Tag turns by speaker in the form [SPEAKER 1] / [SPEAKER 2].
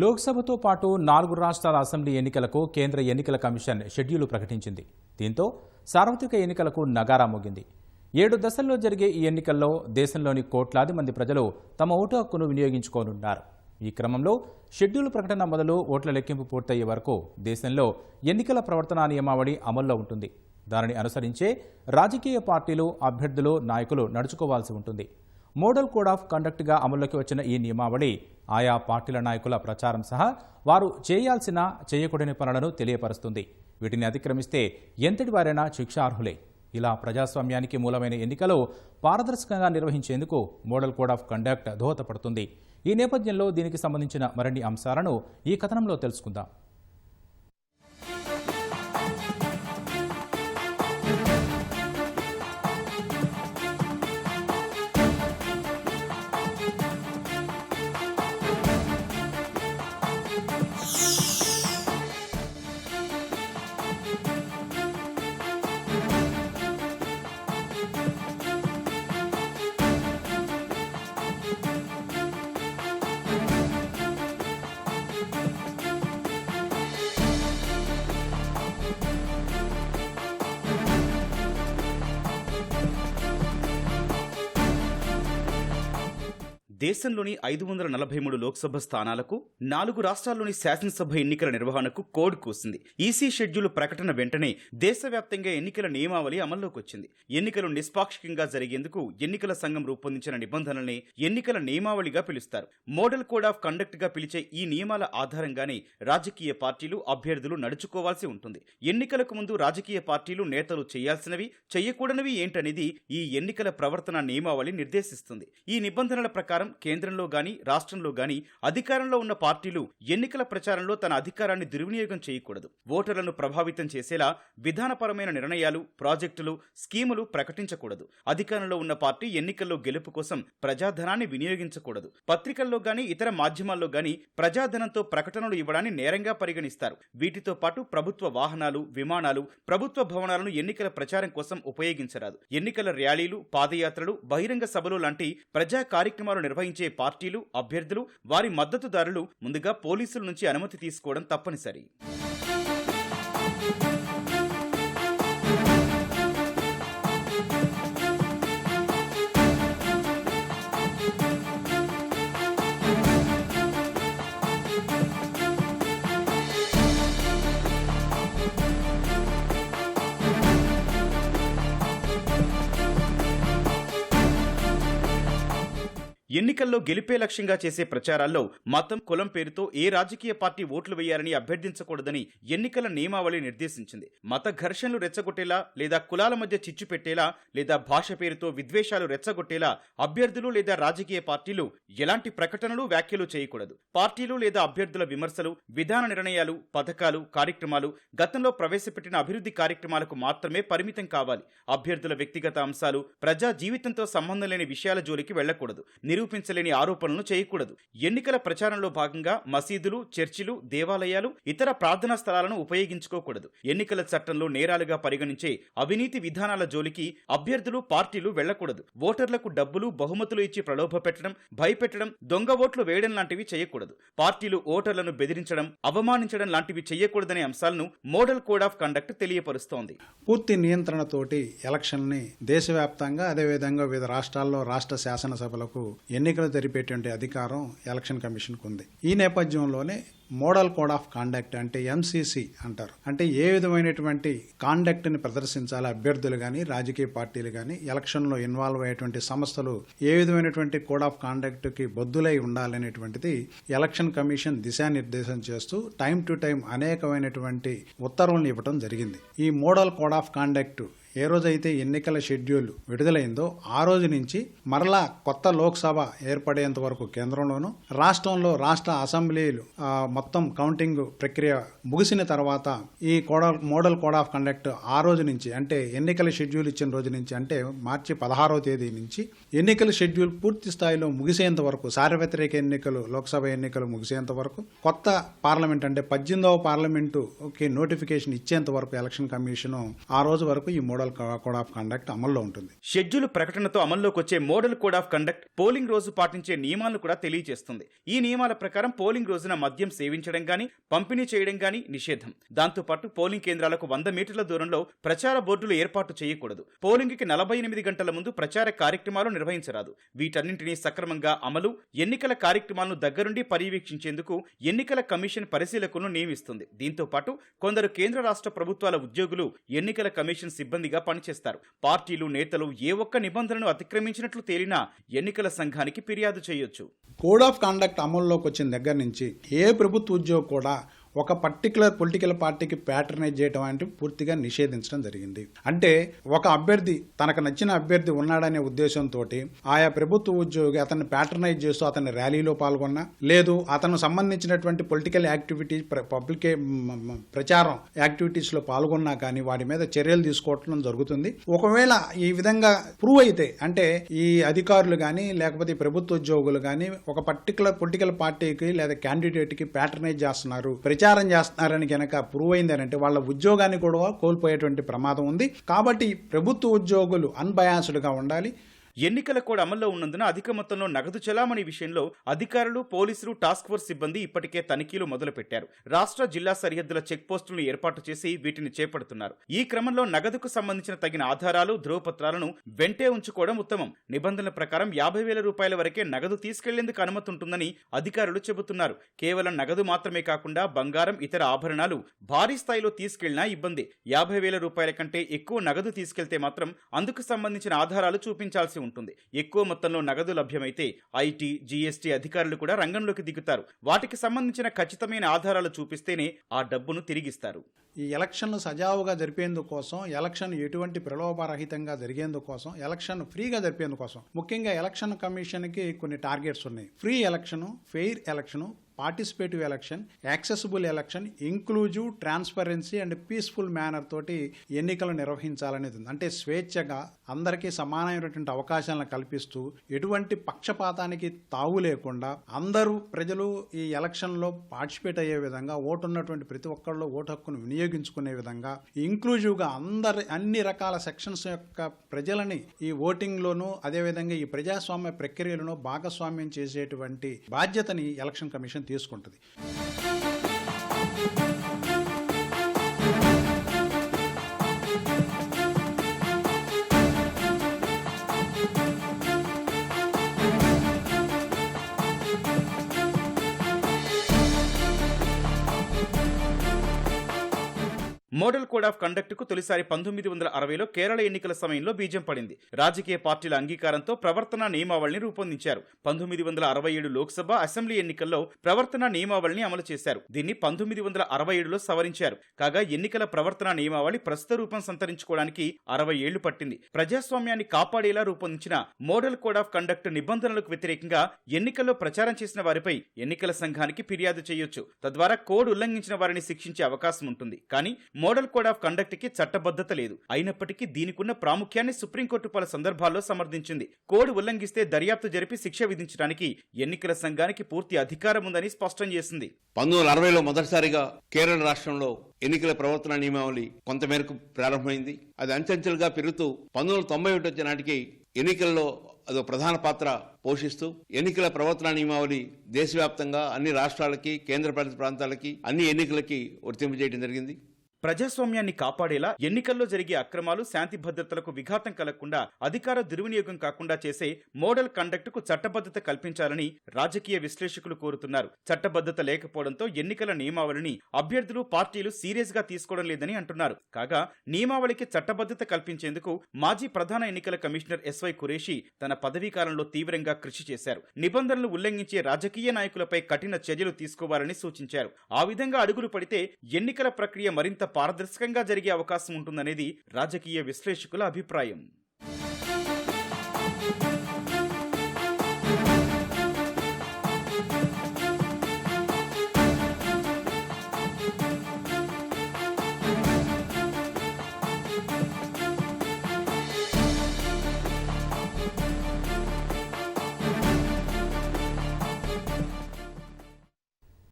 [SPEAKER 1] లోక్సభతో పాటు 4 రాష్ట్రాల అసెంబ్లీ ఎన్నికలకు కేంద్ర ఎన్నికల కమిషన్ షెడ్యూల్ ప్రకటించింది. దీంతో సార్వత్రిక ఎన్నికలకు నగారా మోగింది. 7 దశల్లో జరిగే ఈ ఎన్నికల్లో దేశంలోని కోట్లాది మంది ప్రజలు తమ ఓటు హక్కును వినియోగించుకోనున్నారు. ఈ క్రమంలో షెడ్యూల్ ప్రకటన మొదలు ఓట్ల లెక్కింపు పూర్తయ్యే వరకు దేశంలో ఎన్నికల ప్రవర్తనా నియమావళి అమల్లో ఉంటుంది. దానిని అనుసరించే రాజకీయ పార్టీలు, అభ్యర్థులు, నాయకులు నడుచుకోవాల్సి ఉంటుంది. మోడల్ కోడ్ ఆఫ్ కండక్ట్గా అమల్లోకి వచ్చిన ఈ నియమావళి ఆయా పార్టీల నాయకుల ప్రచారం సహా వారు చేయాల్సిన, చేయకూడని పనులను తెలియపరుస్తుంది. వీటిని అతిక్రమిస్తే ఎంతటి వారైనా శిక్షార్హులే. ఇలా ప్రజాస్వామ్యానికి మూలమైన ఎన్నికలు పారదర్శకంగా నిర్వహించేందుకు మోడల్ కోడ్ ఆఫ్ కండక్ట్ దోహదపడుతుంది. ఈ నేపథ్యంలో దీనికి సంబంధించిన మరిన్ని అంశాలను ఈ కథనంలో తెలుసుకుందాం.
[SPEAKER 2] దేశంలోని 543 లోక్సభ స్థానాలకు 4 రాష్ట్రాల్లోని శాసనసభ ఎన్నికల నిర్వహణకు కోడ్ కూసింది. ఈసీ షెడ్యూల్ ప్రకటన వెంటనే దేశవ్యాప్తంగా ఎన్నికల నియమావళి అమల్లోకి వచ్చింది. ఎన్నికలు నిష్పాక్షికంగా జరిగేందుకు ఎన్నికల సంఘం రూపొందించిన నిబంధనల్ని ఎన్నికల నియమావళిగా పిలుస్తారు. మోడల్ కోడ్ ఆఫ్ కండక్ట్ గా పిలిచే ఈ నియమాల ఆధారంగానే రాజకీయ పార్టీలు, అభ్యర్థులు నడుచుకోవాల్సి ఉంటుంది. ఎన్నికలకు ముందు రాజకీయ పార్టీలు, నేతలు చేయాల్సినవి, చేయకూడనివి ఏంటనేది ఈ ఎన్నికల ప్రవర్తన నియమావళి నిర్దేశిస్తుంది. ఈ నిబంధనల ప్రకారం కేంద్రంలో గాని, రాష్ట్రంలో గాని అధికారంలో ఉన్న పార్టీలు ఎన్నికల ప్రచారంలో తన అధికారాన్ని దుర్వినియోగం చేయకూడదు. ఓటర్లను ప్రభావితం చేసేలా విధానపరమైన నిర్ణయాలు, ప్రాజెక్టులు, స్కీములు ప్రకటించకూడదు. అధికారంలో ఉన్న పార్టీ ఎన్నికల్లో గెలుపు కోసం ప్రజాధనాన్ని వినియోగించకూడదు. పత్రికల్లో గాని, ఇతర మాధ్యమాల్లో గాని ప్రజాధనంతో ప్రకటనలు ఇవ్వడాన్ని నేరంగా పరిగణిస్తారు. వీటితో పాటు ప్రభుత్వ వాహనాలు, విమానాలు, ప్రభుత్వ భవనాలను ఎన్నికల ప్రచారం కోసం ఉపయోగించరాదు. ఎన్నికల ర్యాలీలు, పాదయాత్రలు, బహిరంగ సభలు లాంటి ప్రజా కార్యక్రమాలు నిర్వహించే పార్టీలు, అభ్యర్థులు, వారి మద్దతుదారులు ముందుగా పోలీసుల నుంచి అనుమతి తీసుకోవడం తప్పనిసరి. ఎన్నికల్లో గెలిపే లక్ష్యంగా చేసే ప్రచారాల్లో మతం, కులం పేరుతో ఏ రాజకీయ పార్టీ ఓట్లు వేయాలని అభ్యర్థించకూడదని ఎన్నికల నియమావళి నిర్దేశించింది. మత ఘర్షణలు రెచ్చగొట్టేలా, లేదా కులాల మధ్య చిచ్చు పెట్టేలా, లేదా భాష పేరుతో విద్వేషాలు రెచ్చగొట్టేలా అభ్యర్థులు లేదా రాజకీయ పార్టీలు ఎలాంటి ప్రకటనలు, వ్యాఖ్యలు చేయకూడదు. పార్టీలు లేదా అభ్యర్థుల విమర్శలు, విధాన నిర్ణయాలు, పథకాలు, కార్యక్రమాలు, గతంలో ప్రవేశపెట్టిన అభివృద్ధి కార్యక్రమాలకు మాత్రమే పరిమితం కావాలి. అభ్యర్థుల వ్యక్తిగత అంశాలు, ప్రజా జీవితంతో సంబంధం లేని విషయాల జోలికి వెళ్లకూడదు. నిరూపించలేని ఆరోపణలు చేయకూడదు. ఎన్నికల ప్రచారంలో భాగంగా మసీదులు, చర్చిలు, దేవాలయాలు, ఇతర ప్రార్థనా స్థలాలను ఉపయోగించుకోకూడదు. ఎన్నికల చట్టంలో నేరాలుగా పరిగణించే అవినీతి విధానాల జోలికి అభ్యర్థులు, పార్టీలు వెళ్లకూడదు. ఓటర్లకు డబ్బులు, బహుమతులు ఇచ్చి ప్రలోభ పెట్టడం, భయపెట్టడం, దొంగ ఓట్లు వేయడం లాంటివి చేయకూడదు. పార్టీలు ఓటర్లను బెదిరించడం, అవమానించడం లాంటివి చేయకూడదనే అంశాలను మోడల్ కోడ్ ఆఫ్ కండక్ట్ తెలియపరుస్తోంది.
[SPEAKER 3] పూర్తి నియంత్రణతోటి ఎలక్షన్ని దేశవ్యాప్తంగా, అదేవిధంగా వివిధ రాష్ట్రాల్లో రాష్ట్ర శాసనసభలకు ఎన్నికలు జరిపేటువంటి అధికారం ఎలక్షన్ కమిషన్కు ఉంది. ఈ నేపథ్యంలోనే మోడల్ కోడ్ ఆఫ్ కాండక్ట్ అంటే ఎంసీసీ అంటారు. అంటే ఏ విధమైనటువంటి కాండక్ట్ని ప్రదర్శించాలి అభ్యర్థులు కానీ, రాజకీయ పార్టీలు కానీ, ఎలక్షన్లో ఇన్వాల్వ్ అయ్యేటువంటి సంస్థలు ఏ విధమైనటువంటి కోడ్ ఆఫ్ కాండక్ట్కి బద్దులై ఉండాలనేటువంటిది ఎలక్షన్ కమిషన్ దిశానిర్దేశం చేస్తూ టైం టు టైం అనేకమైనటువంటి ఉత్తర్వులను ఇవ్వడం జరిగింది. ఈ మోడల్ కోడ్ ఆఫ్ కాండక్ట్ ఏ రోజైతే ఎన్నికల షెడ్యూల్ విడుదలైందో ఆ రోజు నుంచి మరలా కొత్త లోక్సభ ఏర్పడేంత వరకు కేంద్రంలోనూ, రాష్ట్రంలో రాష్ట్ర అసెంబ్లీలు మొత్తం కౌంటింగ్ ప్రక్రియ ముగిసిన తర్వాత ఈ మోడల్ కోడ్ ఆఫ్ కండక్ట్ ఆ రోజు నుంచి, అంటే ఎన్నికల షెడ్యూల్ ఇచ్చిన రోజు నుంచి, అంటే మార్చి 16వ తేదీ నుంచి ఎన్నికల షెడ్యూల్ పూర్తి స్థాయిలో ముగిసేంత వరకు, సార్వత్రిక ఎన్నికలు, లోక్సభ ఎన్నికలు ముగిసేంత వరకు, కొత్త పార్లమెంట్ అంటే 18వ పార్లమెంటుకి నోటిఫికేషన్ ఇచ్చేంత వరకు ఎలక్షన్ కమిషన్ ఆ రోజు వరకు ఈ model model code of conduct అమల్లో ఉంటుంది.
[SPEAKER 2] షెడ్యూల్ ప్రకటనతో అమల్లోకి వచ్చే model code of conduct polling రోజు పాటించే నియమాలను కూడా తెలియజేస్తుంది. ఈ నియమాల ప్రకారం పోలింగ్ రోజున మద్యం సేవించడం గానీ పంపిణీ చేయడం గానీ నిషేధం. దాంతోపాటు పోలింగ్ కేంద్రాలకు 100 మీటర్ల దూరంలో ప్రచార బోర్డులు ఏర్పాటు చేయకూడదు. పోలింగ్కి 48 గంటల ముందు ప్రచార కార్యక్రమాలు నిర్వహించరాదు. వీటన్నింటినీ సక్రమంగా అమలు, ఎన్నికల కార్యక్రమాలను దగ్గరుండి పర్యవేక్షించేందుకు ఎన్నికల కమిషన్ పరిశీలకులను నియమిస్తుంది. దీంతో పాటు కొందరు కేంద్ర రాష్ట్ర ప్రభుత్వాల ఉద్యోగులు ఎన్నికల కమిషన్ సిబ్బందిగా పనిచేస్తారు. పార్టీలు, నేతలు ఏ ఒక్క నిబంధనను అతిక్రమించినట్లు తేలినా ఎన్నికల సంఘానికి ఫిర్యాదు చేయొచ్చు.
[SPEAKER 3] కోడ్ ఆఫ్ కండక్ట్ అమల్లోకి వచ్చిన దగ్గర నుంచి ఏ ప్రభుత్వ ఉద్యోగి కూడా ఒక పర్టికులర్ పొలిటికల్ పార్టీకి ప్యాటర్నైజ్ చేయడం అంటే పూర్తిగా నిషేధించడం జరిగింది. అంటే ఒక అభ్యర్థి తనకు నచ్చిన అభ్యర్థి ఉన్నాడనే ఉద్దేశంతో ఆయా ప్రభుత్వ ఉద్యోగి అతన్ని ప్యాటర్నైజ్ చేస్తూ అతని ర్యాలీలో పాల్గొన్నా, లేదు అతను సంబంధించినటువంటి పొలిటికల్ యాక్టివిటీ పబ్లిక్ ప్రచారం యాక్టివిటీస్లో పాల్గొన్నా కానీ వాటి మీద చర్యలు తీసుకోవటం జరుగుతుంది. ఒకవేళ ఈ విధంగా ప్రూవ్ అయితే, అంటే ఈ అధికారులు కానీ లేకపోతే ప్రభుత్వ ఉద్యోగులు కానీ ఒక పర్టికులర్ పొలిటికల్ పార్టీకి లేదా క్యాండిడేట్కి ప్యాటర్నైజ్ చేస్తున్నారు, ప్రచారం చేస్తున్నారని కనుక ప్రూవ్ అయిందనంటే వాళ్ళ ఉద్యోగాన్ని కూడా కోల్పోయేటువంటి ప్రమాదం ఉంది. కాబట్టి ప్రభుత్వ ఉద్యోగులు అన్బయాస్డ్గా ఉండాలి.
[SPEAKER 2] ఎన్నికల కోడ్ అమల్లో ఉన్నందున అధిక మొత్తంలో నగదు చలామణి విషయంలో అధికారులు, పోలీసులు, టాస్క్ ఫోర్స్ సిబ్బంది ఇప్పటికే తనిఖీలు మొదలుపెట్టారు. రాష్ట్ర, జిల్లా సరిహద్దుల చెక్ పోస్టులను ఏర్పాటు చేసి వీటిని చేపడుతున్నారు. ఈ క్రమంలో నగదుకు సంబంధించిన తగిన ఆధారాలు, ధ్రువపత్రాలను వెంటే ఉంచుకోవడం ఉత్తమం. నిబంధనల ప్రకారం 50,000 రూపాయల వరకే నగదు తీసుకెళ్లేందుకు అనుమతి ఉంటుందని అధికారులు చెబుతున్నారు. కేవలం నగదు మాత్రమే కాకుండా బంగారం, ఇతర ఆభరణాలు భారీ స్థాయిలో తీసుకెళ్లినా ఇబ్బంది. 50,000 రూపాయల కంటే ఎక్కువ నగదు తీసుకెళ్తే మాత్రం అందుకు సంబంధించిన ఆధారాలు చూపించాల్సి ఉంటుంది. ఎక్కువ మొత్తంలో నగదు లభ్యమైతే ఐటీ, జీఎస్టీ అధికారులు కూడా రంగంలోకి దిగుతారు. వాటికి సంబంధించిన ఖచ్చితమైన ఆధారాలు చూపిస్తేనే ఆ డబ్బును తిరిగిస్తారు.
[SPEAKER 3] ఈ ఎలక్షన్లు సజావుగా జరిపేందుకోసం, ఎలక్షన్ ఎటువంటి ప్రలోభరహితంగా జరిగేందుకోసం, ఎలక్షన్ ఫ్రీగా జరిపేందుకోసం ముఖ్యంగా ఎలక్షన్ కమిషన్కి కొన్ని టార్గెట్స్ ఉన్నాయి. Free election, fair election, participative election, accessible election, inclusive, transparency and peaceful manner తోటి ఎన్నికలు నిర్వహించాలనేది ఉంది. అంటే స్వేచ్ఛగా అందరికీ సమానమైనటువంటి అవకాశాలను కల్పిస్తూ ఎటువంటి పక్షపాతానికి తావు లేకుండా అందరూ ప్రజలు ఈ ఎలక్షన్లో పార్టిసిపేట్ అయ్యే విధంగా, ఓటు ఉన్నటువంటి ప్రతి ఒక్కళ్ళు ఓటు హక్కును వినియోగించుకునే విధంగా ఇంక్లూజివ్గా అన్ని రకాల సెక్షన్స్ యొక్క ప్రజలని ఈ ఓటింగ్లోనూ అదేవిధంగా ఈ ప్రజాస్వామ్య ప్రక్రియలను భాగస్వామ్యం చేసేటువంటి బాధ్యతని ఎలక్షన్ కమిషన్ తీసుకుంటుంది.
[SPEAKER 2] మోడల్ కోడ్ ఆఫ్ కండక్ట్ కు తొలిసారి 1960లో కేరళ ఎన్నికల సమయంలో బీజం పడింది. రాజకీయ పార్టీల అంగీకారంతో ప్రవర్తనా నియమావళిని రూపొందించారు. 1967 లోక్సభ, అసెంబ్లీ ఎన్నికల్లో ప్రవర్తనా నియమావళిని అమలు చేశారు. దీన్ని 1967లో సవరించారు. కాగా ఎన్నికల ప్రవర్తనా నియమావళి ప్రస్తుత రూపం సంతరించుకోవడానికి 60 ఏళ్లు పట్టింది. ప్రజాస్వామ్యాన్ని కాపాడేలా రూపొందించిన మోడల్ కోడ్ ఆఫ్ కండక్ట్ నిబంధనలకు వ్యతిరేకంగా ఎన్నికల్లో ప్రచారం చేసిన వారిపై ఎన్నికల సంఘానికి ఫిర్యాదు చేయొచ్చు. తద్వారా కోడ్ ఉల్లంఘించిన వారిని శిక్షించే అవకాశం ఉంటుంది. కానీ మోడల్ కోడ్ ఆఫ్ కండక్ట్ కి చట్టబద్ధత లేదు. అయినప్పటికీ దీనికున్న ప్రాముఖ్యాన్ని సుప్రీంకోర్టు పలు సందర్భాల్లో సమర్థించింది. కోడ్ ఉల్లంఘిస్తే దర్యాప్తు జరిపి శిక్ష విధించడానికి ఎన్నికల సంఘానికి పూర్తి అధికారం ఉందని స్పష్టం చేసింది.
[SPEAKER 4] 1960లో మొదటిసారిగా కేరళ రాష్ట్రంలో ఎన్నికల ప్రవర్తన నియమావళి కొంతమేరకు ప్రారంభమైంది. అది అంచెంచెలుగా పెరుగుతూ 1991 వచ్చే నాటికి ఎన్నికల్లో అదో ప్రధాన పాత్ర పోషిస్తూ ఎన్నికల ప్రవర్తన నియమావళి దేశవ్యాప్తంగా అన్ని రాష్ట్రాలకి, కేంద్రపాలిత ప్రాంతాలకి, అన్ని ఎన్నికలకి వర్తింపజేయడం జరిగింది.
[SPEAKER 2] ప్రజాస్వామ్యాన్ని కాపాడేలా ఎన్నికల్లో జరిగే అక్రమాలు, శాంతి భద్రతలకు విఘాతం కలగకుండా, అధికార దుర్వినియోగం కాకుండా చేసే మోడల్ కండక్ట్ కు చట్టబద్ధత కల్పించాలని రాజకీయ విశ్లేషకులు కోరుతున్నారు. చట్టబద్ధత లేకపోవడంతో ఎన్నికల నియమావళిని అభ్యర్థులు, పార్టీలు సీరియస్ గా తీసుకోవడం లేదని అంటున్నారు. కాగా నియమావళికి చట్టబద్ధత కల్పించేందుకు మాజీ ప్రధాన ఎన్నికల కమిషనర్ ఎస్వై ఖురేషి తన పదవీ కాలంలో తీవ్రంగా కృషి చేశారు. నిబంధనలు ఉల్లంఘించే రాజకీయ నాయకులపై కఠిన చర్యలు తీసుకోవాలని సూచించారు. ఆ విధంగా అడుగులు పడితే ఎన్నికల ప్రక్రియ మరింత పారదర్శకంగా జరిగే అవకాశం ఉంటుందనేది రాజకీయ విశ్లేషకుల అభిప్రాయం.